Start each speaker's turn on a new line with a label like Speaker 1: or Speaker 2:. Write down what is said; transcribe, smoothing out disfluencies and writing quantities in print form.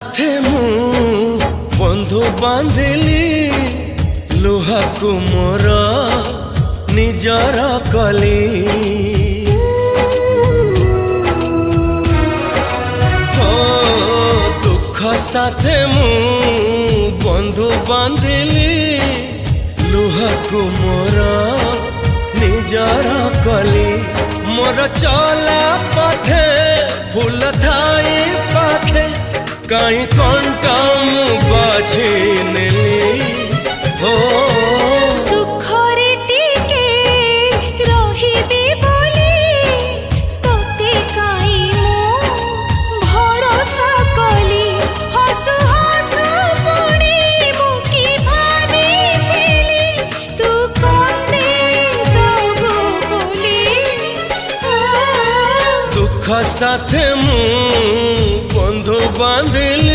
Speaker 1: थे मु बंधु बांधिली लुहा को मोर निजर कली हो दुख साथे मु बंधु बांधिली लुहा को मोर निजर कली मोर चला पथे फूल थाई पाखे कहीं कंटा मु बाझी नेली हो
Speaker 2: सुखरे टिके रहिबी बोली तोते काई मु भरोसा कली हसु हसु पुणी मुकी भाबिथिली तू कंदे दबो बोली
Speaker 1: दुख साथे मु बंधु बांधिली।